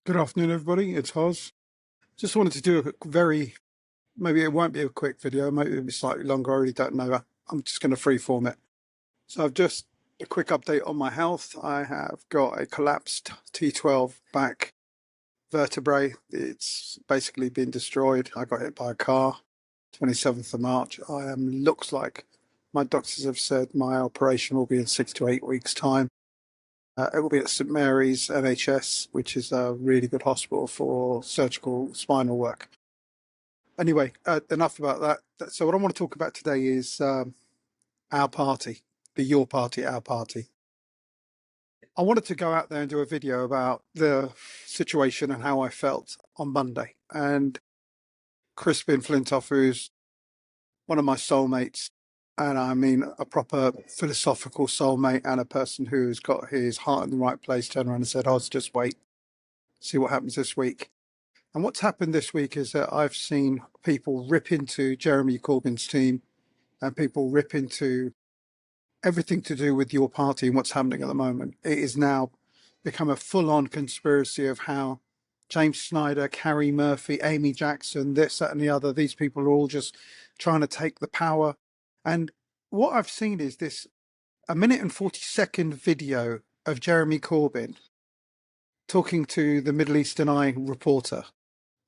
Good afternoon, everybody. It's Hoz. Just wanted to do a maybe it won't be a quick video, maybe it'll be slightly longer. I really don't know. I'm just going to freeform it. So a quick update on my health. I have got a collapsed T12 back vertebrae. It's basically been destroyed. I got hit by a car, 27th of March. Looks like my doctors have said my operation will be in 6 to 8 weeks' time. It will be at St Mary's NHS, which is a really good hospital for surgical spinal work. Anyway, enough about that. So what I want to talk about today is our party, your party, our party. I wanted to go out there and do a video about the situation and how I felt on Monday. And Crispin Flintoff, who's one of my soulmates, and I mean a proper philosophical soulmate and a person who's got his heart in the right place, turned around and said, "Oh, just wait. See what happens this week." And what's happened this week is that I've seen people rip into Jeremy Corbyn's team and people rip into everything to do with your party and what's happening at the moment. It is now become a full-on conspiracy of how James Snyder, Carrie Murphy, Amy Jackson, this, that, and the other, these people are all just trying to take the power. And what I've seen is this 1 minute and 40-second video of Jeremy Corbyn talking to the Middle Eastern Eye reporter,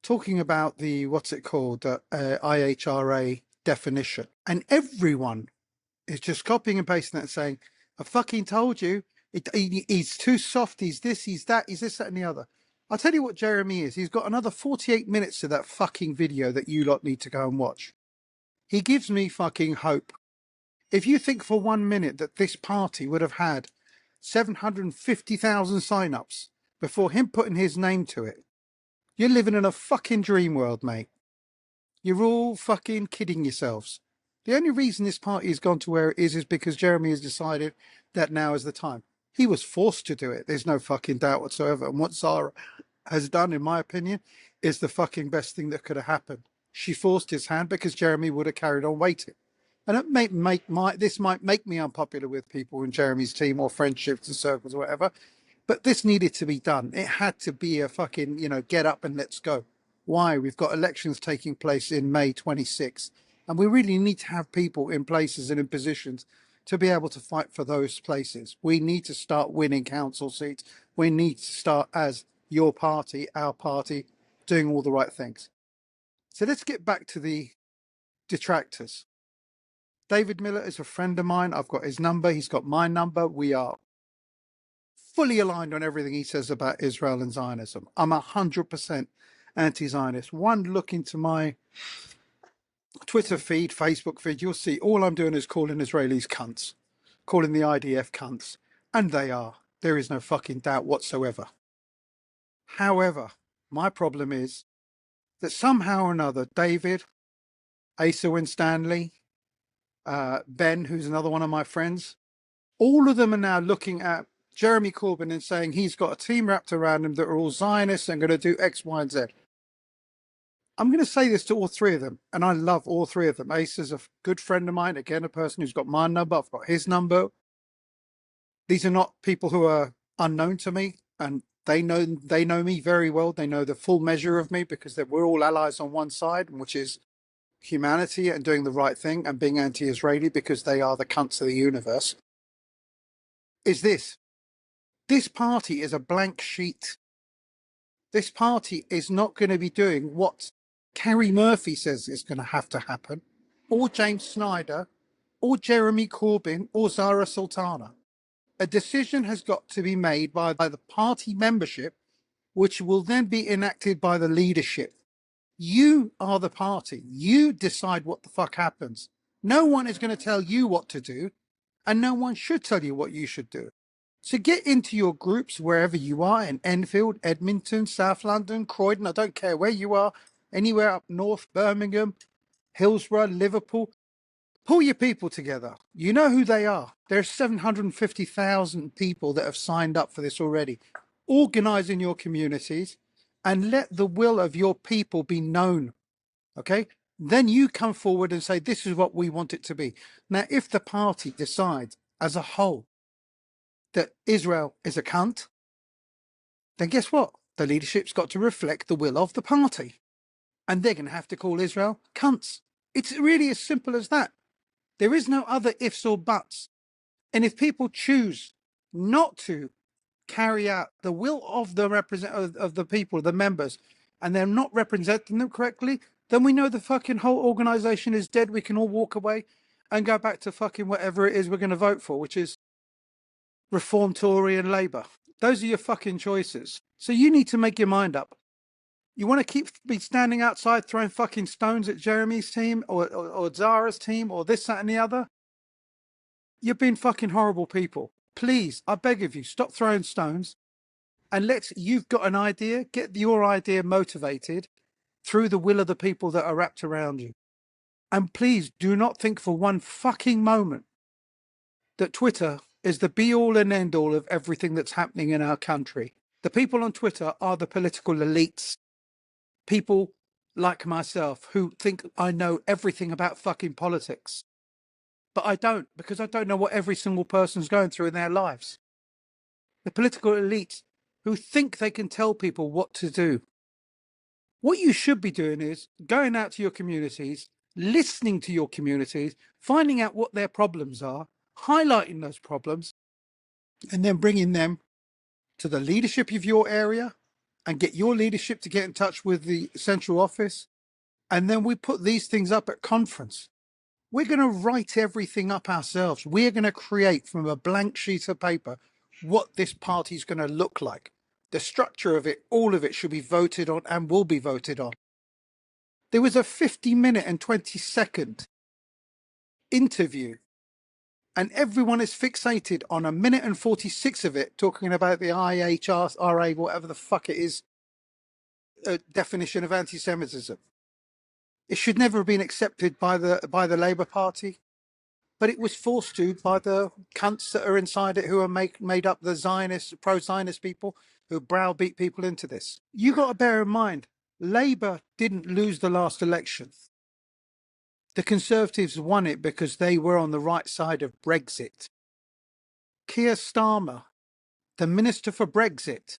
talking about the, what's it called, IHRA definition. And everyone is just copying and pasting that and saying, I fucking told you, he's too soft, he's this, he's that, he's this, that, and the other. I'll tell you what Jeremy is. He's got another 48 minutes to that fucking video that you lot need to go and watch. He gives me fucking hope. If you think for 1 minute that this party would have had 750,000 sign-ups before him putting his name to it, you're living in a fucking dream world, mate. You're all fucking kidding yourselves. The only reason this party has gone to where it is because Jeremy has decided that now is the time. He was forced to do it. There's no fucking doubt whatsoever. And what Zarah has done, in my opinion, is the fucking best thing that could have happened. She forced his hand because Jeremy would have carried on waiting. And this might make me unpopular with people in Jeremy's team or friendships and circles or whatever. But this needed to be done. It had to be a fucking, get up and let's go. Why? We've got elections taking place in May 26th. And we really need to have people in places and in positions to be able to fight for those places. We need to start winning council seats. We need to start, as your party, our party, doing all the right things. So let's get back to the detractors. David Miller is a friend of mine. I've got his number. He's got my number. We are fully aligned on everything he says about Israel and Zionism. I'm 100% anti-Zionist. One look into my Twitter feed, Facebook feed, you'll see all I'm doing is calling Israelis cunts, calling the IDF cunts, and they are. There is no fucking doubt whatsoever. However, my problem is that somehow or another, David, Asa Winstanley, Ben, who's another one of my friends, all of them are now looking at Jeremy Corbyn and saying he's got a team wrapped around him that are all Zionists and going to do X, Y, and Z. I'm going to say this to all three of them, and I love all three of them. Ace is a good friend of mine, again, a person who's got my number. I've got his number. These are not people who are unknown to me, and they know me very well. They know the full measure of me because we're all allies on one side, which is humanity and doing the right thing and being anti-Israeli because they are the cunts of the universe. Is this party is a blank sheet. This party is not going to be doing what Carrie Murphy says is going to have to happen, or James Snyder, or Jeremy Corbyn, or Zarah Sultana. A decision has got to be made by the party membership, which will then be enacted by the leadership. You are the party. You decide what the fuck happens. No one is going to tell you what to do, and no one should tell you what you should do. So get into your groups wherever you are, in Enfield, Edmonton, South London, Croydon, I don't care where you are, anywhere up north, Birmingham, Hillsborough, Liverpool. Pull your people together. You know who they are. There's 750,000 people that have signed up for this already. Organise in your communities and let the will of your people be known. Okay? Then you come forward and say, this is what we want it to be. Now, if the party decides as a whole that Israel is a cunt, then guess what? The leadership's got to reflect the will of the party. And they're going to have to call Israel cunts. It's really as simple as that. There is no other ifs or buts. And if people choose not to carry out the will of the of the people, the members, and they're not representing them correctly, then we know the fucking whole organization is dead. We can all walk away and go back to fucking whatever it is we're going to vote for, which is Reform, Tory, and Labour. Those are your fucking choices. So you need to make your mind up. You want to be standing outside throwing fucking stones at Jeremy's team or Zarah's team or this, that, and the other? You're being fucking horrible people. Please, I beg of you, stop throwing stones and you've got an idea, get your idea motivated through the will of the people that are wrapped around you. And please do not think for one fucking moment that Twitter is the be all and end all of everything that's happening in our country. The people on Twitter are the political elites. People like myself who think I know everything about fucking politics. But I don't, because I don't know what every single person's going through in their lives. The political elites who think they can tell people what to do. What you should be doing is going out to your communities, listening to your communities, finding out what their problems are, highlighting those problems, and then bringing them to the leadership of your area and get your leadership to get in touch with the central office. And then we put these things up at conference. We're going to write everything up ourselves. We're going to create from a blank sheet of paper what this party's going to look like. The structure of it, all of it should be voted on and will be voted on. There was a 50-minute and 20-second interview, and everyone is fixated on a minute and 46 of it talking about the IHRA, whatever the fuck it is, definition of anti-Semitism. It should never have been accepted by the Labour Party, but it was forced to by the cunts that are inside it who are made up the Zionist, pro-Zionist people who browbeat people into this. You got to bear in mind, Labour didn't lose the last election. The Conservatives won it because they were on the right side of Brexit. Keir Starmer, the Minister for Brexit,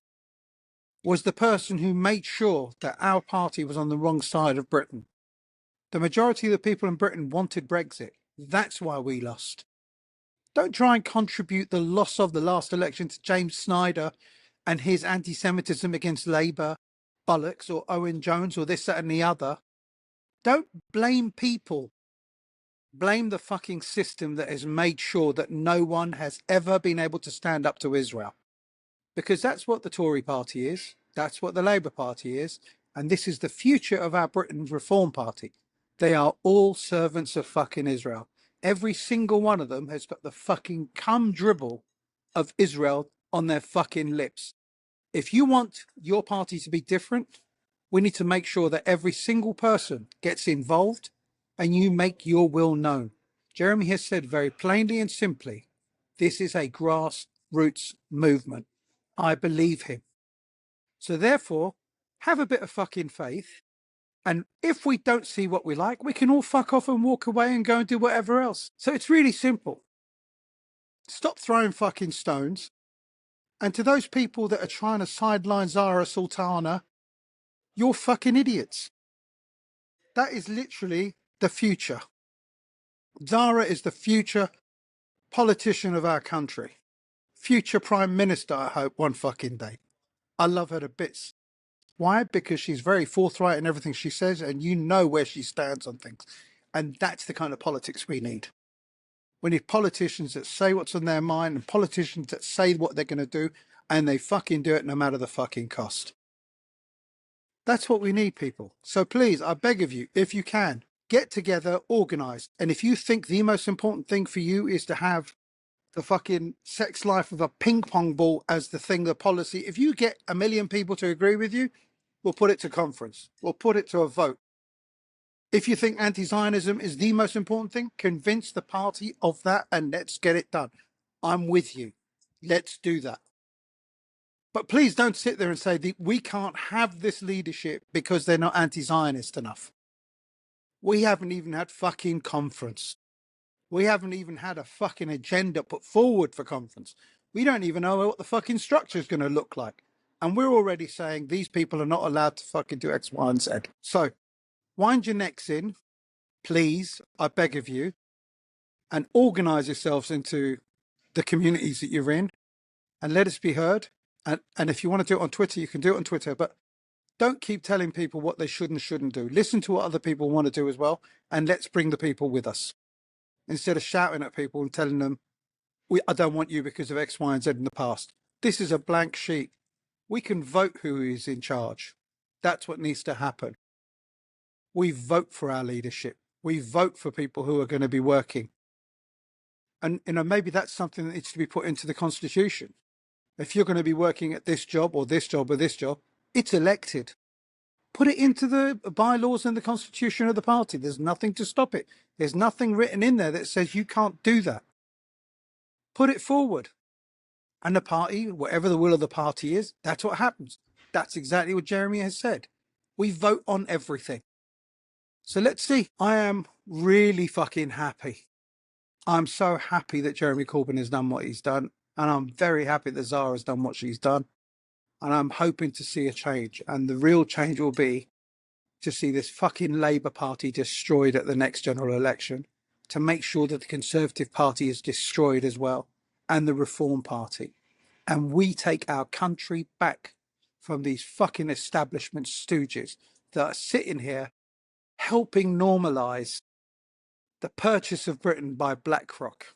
was the person who made sure that our party was on the wrong side of Britain. The majority of the people in Britain wanted Brexit. That's why we lost. Don't try and contribute the loss of the last election to James Snyder and his anti-Semitism against Labour, bollocks, or Owen Jones, or this, that, and the other. Don't blame people. Blame the fucking system that has made sure that no one has ever been able to stand up to Israel. Because that's what the Tory party is. That's what the Labour Party is. And this is the future of our Britain's Reform Party. They are all servants of fucking Israel. Every single one of them has got the fucking cum dribble of Israel on their fucking lips. If you want your party to be different, we need to make sure that every single person gets involved and you make your will known. Jeremy has said very plainly and simply, this is a grassroots movement. I believe him. So therefore, have a bit of fucking faith. And if we don't see what we like, we can all fuck off and walk away and go and do whatever else. So it's really simple. Stop throwing fucking stones. And to those people that are trying to sideline Zarah Sultana, you're fucking idiots. That is literally the future. Zarah is the future politician of our country. Future Prime Minister, I hope, one fucking day. I love her to bits. Why? Because she's very forthright in everything she says, and you know where she stands on things. And that's the kind of politics we need. We need politicians that say what's on their mind and politicians that say what they're going to do, and they fucking do it no matter the fucking cost. That's what we need, people. So please, I beg of you, if you can, get together, organise. And if you think the most important thing for you is to have the fucking sex life of a ping pong ball as the thing, the policy, if you get 1 million people to agree with you, we'll put it to conference. We'll put it to a vote. If you think anti-Zionism is the most important thing, convince the party of that and let's get it done. I'm with you. Let's do that. But please don't sit there and say that we can't have this leadership because they're not anti-Zionist enough. We haven't even had fucking conference. We haven't even had a fucking agenda put forward for conference. We don't even know what the fucking structure is going to look like. And we're already saying these people are not allowed to fucking do X, Y, and Z. So wind your necks in, please, I beg of you, and organise yourselves into the communities that you're in and let us be heard. And if you want to do it on Twitter, you can do it on Twitter, but don't keep telling people what they should and shouldn't do. Listen to what other people want to do as well, and let's bring the people with us. Instead of shouting at people and telling them, I don't want you because of X, Y, and Z in the past. This is a blank sheet. We can vote who is in charge. That's what needs to happen. We vote for our leadership. We vote for people who are going to be working. And, maybe that's something that needs to be put into the Constitution. If you're going to be working at this job or this job or this job, it's elected. Put it into the bylaws and the Constitution of the party. There's nothing to stop it. There's nothing written in there that says you can't do that. Put it forward. And the party, whatever the will of the party is, that's what happens. That's exactly what Jeremy has said. We vote on everything. So let's see. I am really fucking happy. I'm so happy that Jeremy Corbyn has done what he's done. And I'm very happy that Zarah has done what she's done. And I'm hoping to see a change. And the real change will be to see this fucking Labour Party destroyed at the next general election, to make sure that the Conservative Party is destroyed as well, and the Reform Party. And we take our country back from these fucking establishment stooges that are sitting here helping normalise the purchase of Britain by BlackRock.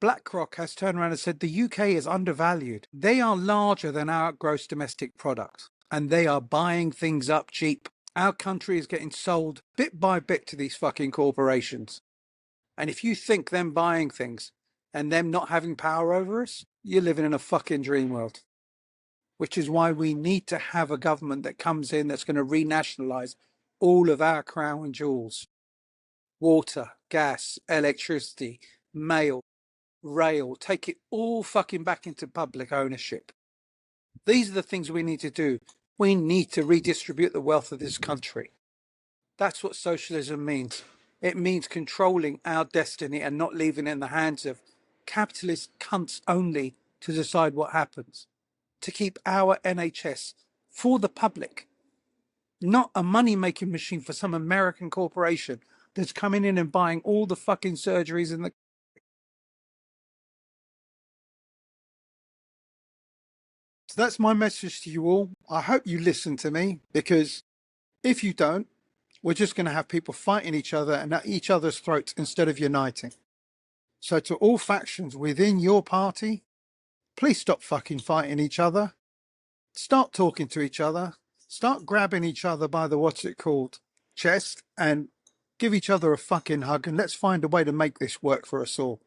BlackRock has turned around and said the UK is undervalued. They are larger than our gross domestic product, and they are buying things up cheap. Our country is getting sold bit by bit to these fucking corporations. And if you think them buying things and them not having power over us, you're living in a fucking dream world. Which is why we need to have a government that comes in that's going to renationalise all of our crown jewels. Water, gas, electricity, mail, rail, take it all fucking back into public ownership. These are the things we need to do. We need to redistribute the wealth of this country. That's what socialism means. It means controlling our destiny and not leaving it in the hands of capitalist cunts only to decide what happens. To keep our NHS for the public, not a money-making machine for some American corporation that's coming in and buying all the fucking surgeries in the... So that's my message to you all. I hope you listen to me, because if you don't, we're just going to have people fighting each other and at each other's throats instead of uniting. So to all factions within your party, please stop fucking fighting each other. Start talking to each other. Start grabbing each other by the, what's it called, chest, and give each other a fucking hug, and let's find a way to make this work for us all.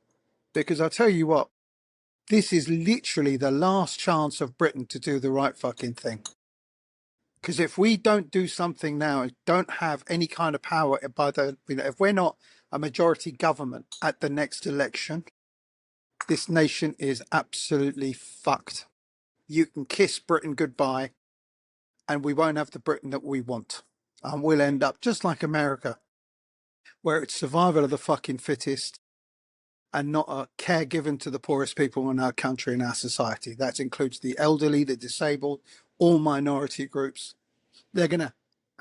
Because I tell you what, this is literally the last chance of Britain to do the right fucking thing. Because if we don't do something now, don't have any kind of power by the, if we're not a majority government at the next election, this nation is absolutely fucked. You can kiss Britain goodbye, and we won't have the Britain that we want. And we'll end up just like America, where it's survival of the fucking fittest and not a care given to the poorest people in our country and our society. That includes the elderly, the disabled, all minority groups. They're going to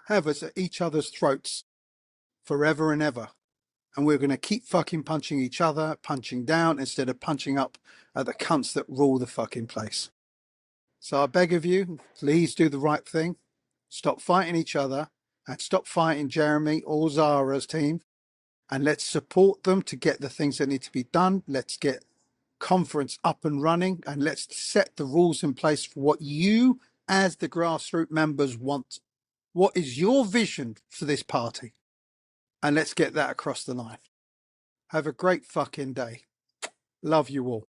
have us at each other's throats forever and ever. And we're going to keep fucking punching each other, punching down, instead of punching up at the cunts that rule the fucking place. So I beg of you, please do the right thing. Stop fighting each other and stop fighting Jeremy or Zara's team. And let's support them to get the things that need to be done. Let's get conference up and running, and let's set the rules in place for what you as the grassroots members want. What is your vision for this party? And let's get that across the line. Have a great fucking day. Love you all.